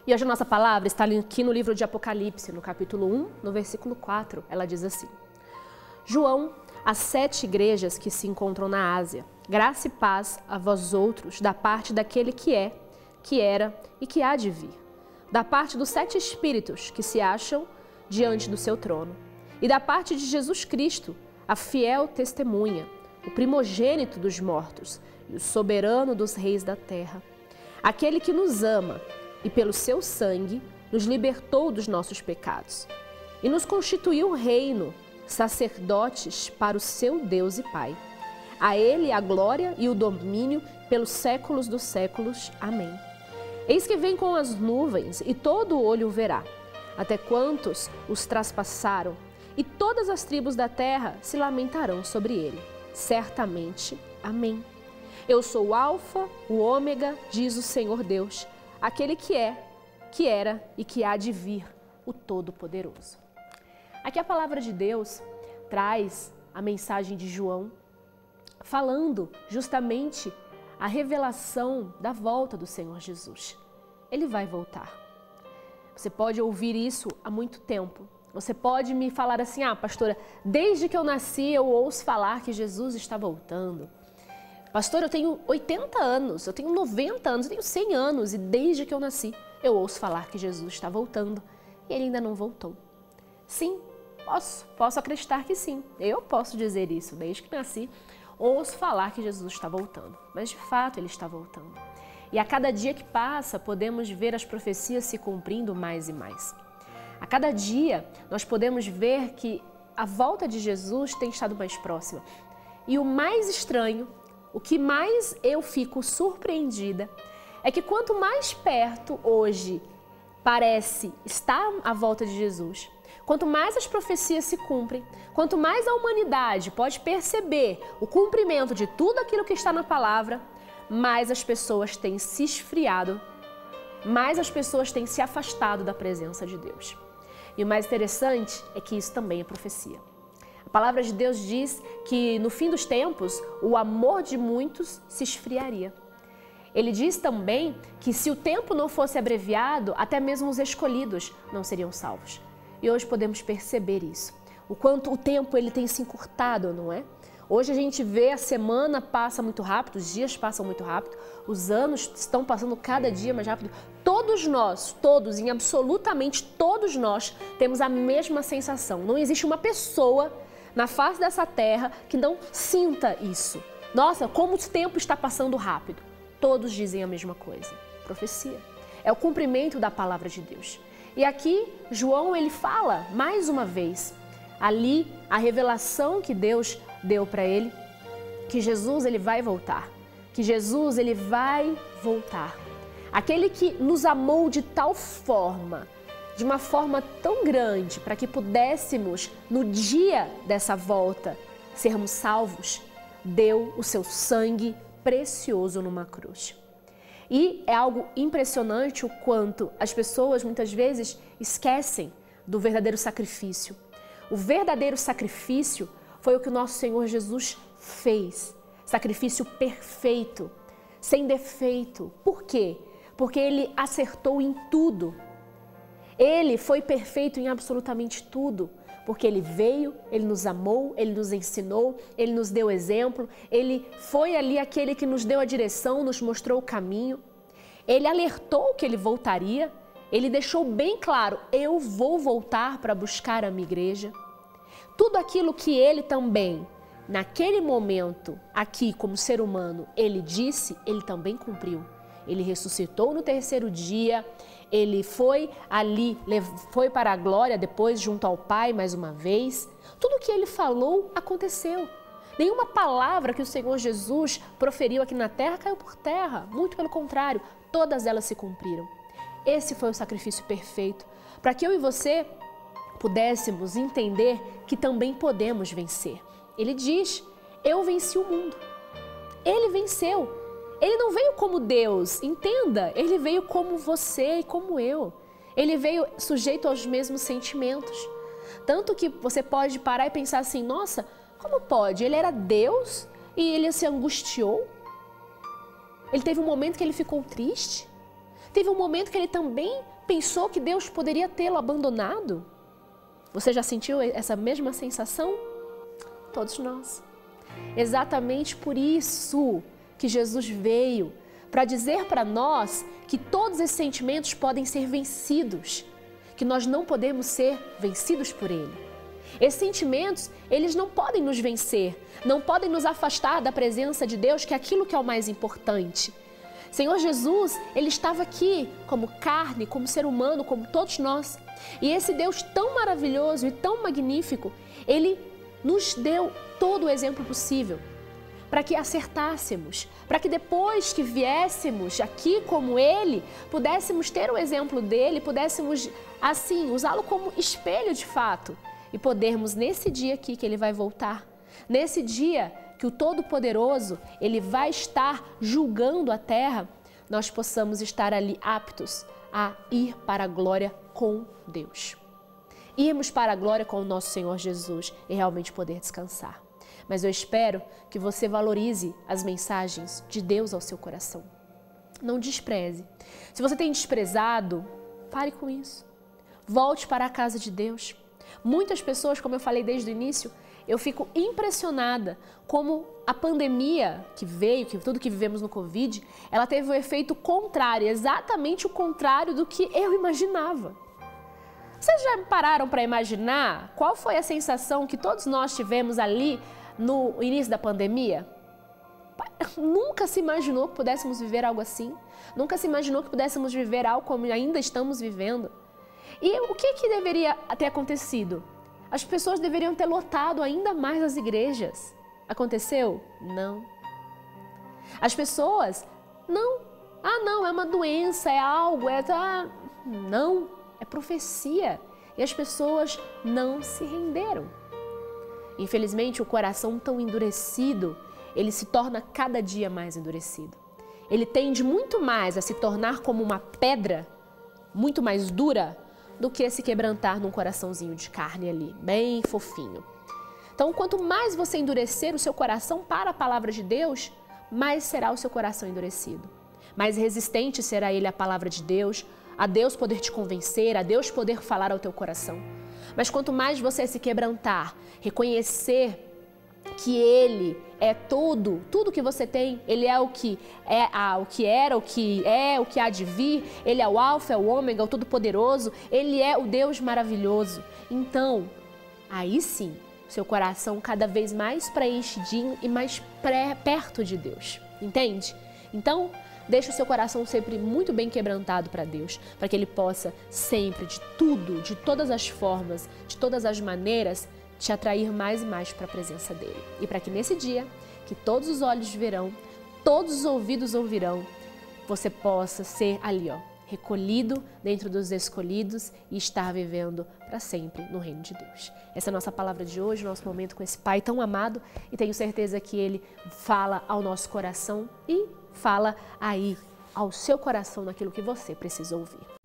E hoje a nossa palavra está aqui no livro de Apocalipse, no capítulo 1, no versículo 4. Ela diz assim: João, às 7 igrejas que se encontram na Ásia, graça e paz a vós outros, da parte daquele que é, que era e que há de vir, da parte dos 7 espíritos que se acham diante do seu trono, e da parte de Jesus Cristo, a fiel testemunha, o primogênito dos mortos e o soberano dos reis da terra, aquele que nos ama e pelo seu sangue nos libertou dos nossos pecados e nos constituiu reino, sacerdotes para o seu Deus e Pai. A ele a glória e o domínio pelos séculos dos séculos. Amém. Eis que vem com as nuvens e todo olho o verá, até quantos os traspassaram, e todas as tribos da terra se lamentarão sobre ele. Certamente. Amém. Eu sou o Alfa, o Ômega, diz o Senhor Deus, aquele que é, que era e que há de vir, o Todo-Poderoso. Aqui a palavra de Deus traz a mensagem de João, falando justamente a revelação da volta do Senhor Jesus. Ele vai voltar. Você pode ouvir isso há muito tempo. Você pode me falar assim: ah, pastora, desde que eu nasci eu ouço falar que Jesus está voltando. Pastor, eu tenho 80 anos, eu tenho 90 anos, eu tenho 100 anos e desde que eu nasci eu ouço falar que Jesus está voltando e ele ainda não voltou. Sim, posso acreditar que sim, eu posso dizer isso, desde que nasci ouço falar que Jesus está voltando, mas de fato ele está voltando. E a cada dia que passa podemos ver as profecias se cumprindo mais e mais. A cada dia nós podemos ver que a volta de Jesus tem estado mais próxima. E o mais estranho, o que mais eu fico surpreendida, é que quanto mais perto hoje parece estar a volta de Jesus, quanto mais as profecias se cumprem, quanto mais a humanidade pode perceber o cumprimento de tudo aquilo que está na palavra, mais as pessoas têm se esfriado, mais as pessoas têm se afastado da presença de Deus. E o mais interessante é que isso também é profecia. A palavra de Deus diz que no fim dos tempos o amor de muitos se esfriaria. Ele diz também que se o tempo não fosse abreviado, até mesmo os escolhidos não seriam salvos. E hoje podemos perceber isso. O quanto o tempo ele tem se encurtado, não é? Hoje a gente vê a semana passa muito rápido, os dias passam muito rápido, os anos estão passando cada dia mais rápido. Todos nós, todos, em absolutamente todos nós, temos a mesma sensação. Não existe uma pessoa na face dessa terra que não sinta isso. Nossa, como o tempo está passando rápido. Todos dizem a mesma coisa. Profecia. É o cumprimento da palavra de Deus. E aqui, João, ele fala, mais uma vez, ali, a revelação que Deus deu para ele, que Jesus, ele vai voltar. Que Jesus, ele vai voltar. Aquele que nos amou de tal forma, de uma forma tão grande, para que pudéssemos, no dia dessa volta, sermos salvos, deu o seu sangue precioso numa cruz. E é algo impressionante o quanto as pessoas muitas vezes esquecem do verdadeiro sacrifício. O verdadeiro sacrifício foi o que o nosso Senhor Jesus fez. Sacrifício perfeito, sem defeito. Por quê? Porque ele acertou em tudo. Ele foi perfeito em absolutamente tudo. Porque ele veio, ele nos amou, ele nos ensinou, ele nos deu exemplo, ele foi ali aquele que nos deu a direção, nos mostrou o caminho. Ele alertou que ele voltaria, ele deixou bem claro: eu vou voltar para buscar a minha igreja. Tudo aquilo que ele também, naquele momento, aqui como ser humano, ele disse, ele também cumpriu. Ele ressuscitou no 3º dia, ele foi ali, foi para a glória depois junto ao Pai mais uma vez. Tudo o que ele falou aconteceu. Nenhuma palavra que o Senhor Jesus proferiu aqui na terra caiu por terra. Muito pelo contrário, todas elas se cumpriram. Esse foi o sacrifício perfeito, para que eu e você pudéssemos entender que também podemos vencer. Ele diz: eu venci o mundo. Ele venceu. Ele não veio como Deus, entenda, ele veio como você e como eu. Ele veio sujeito aos mesmos sentimentos. Tanto que você pode parar e pensar assim: nossa, como pode? Ele era Deus e ele se angustiou? Ele teve um momento que ele ficou triste? Teve um momento que ele também pensou que Deus poderia tê-lo abandonado? Você já sentiu essa mesma sensação? Todos nós. Exatamente por isso que Jesus veio, para dizer para nós que todos esses sentimentos podem ser vencidos, que nós não podemos ser vencidos por Ele. Esses sentimentos, eles não podem nos vencer, não podem nos afastar da presença de Deus, que é aquilo que é o mais importante. Senhor Jesus, Ele estava aqui como carne, como ser humano, como todos nós. E esse Deus tão maravilhoso e tão magnífico, Ele nos deu todo o exemplo possível para que acertássemos, para que depois que viéssemos aqui como Ele, pudéssemos ter o exemplo dEle, pudéssemos assim usá-lo como espelho de fato e podermos nesse dia aqui que Ele vai voltar, nesse dia que o Todo-Poderoso Ele vai estar julgando a terra, nós possamos estar ali aptos a ir para a glória com Deus. Irmos para a glória com o nosso Senhor Jesus e realmente poder descansar. Mas eu espero que você valorize as mensagens de Deus ao seu coração. Não despreze. Se você tem desprezado, pare com isso. Volte para a casa de Deus. Muitas pessoas, como eu falei desde o início, eu fico impressionada como a pandemia que veio, que tudo que vivemos no Covid, ela teve um efeito contrário, exatamente o contrário do que eu imaginava. Vocês já pararam para imaginar qual foi a sensação que todos nós tivemos ali no início da pandemia? Nunca se imaginou que pudéssemos viver algo assim. Nunca se imaginou que pudéssemos viver algo como ainda estamos vivendo. E o que deveria ter acontecido? As pessoas deveriam ter lotado ainda mais as igrejas. Aconteceu? Não. As pessoas, não. Ah, não, é uma doença, é algo, não, é profecia. E as pessoas não se renderam. Infelizmente, o coração tão endurecido, ele se torna cada dia mais endurecido. Ele tende muito mais a se tornar como uma pedra, muito mais dura, do que se quebrantar num coraçãozinho de carne ali, bem fofinho. Então, quanto mais você endurecer o seu coração para a palavra de Deus, mais será o seu coração endurecido. Mais resistente será ele à palavra de Deus, a Deus poder te convencer, a Deus poder falar ao teu coração. Mas quanto mais você se quebrantar, reconhecer que Ele é tudo que você tem, Ele é o que o que era, o que é, o que há de vir, Ele é o Alfa, é o Ômega, o Todo-Poderoso, Ele é o Deus maravilhoso. Então, aí sim, seu coração cada vez mais preenchidinho e mais perto de Deus, entende? Então, deixe o seu coração sempre muito bem quebrantado para Deus, para que Ele possa sempre, de tudo, de todas as formas, de todas as maneiras, te atrair mais e mais para a presença dEle. E para que nesse dia, que todos os olhos verão, todos os ouvidos ouvirão, você possa ser ali, recolhido dentro dos escolhidos e estar vivendo para sempre no reino de Deus. Essa é a nossa palavra de hoje, nosso momento com esse Pai tão amado, e tenho certeza que Ele fala ao nosso coração e fala aí ao seu coração naquilo que você precisa ouvir.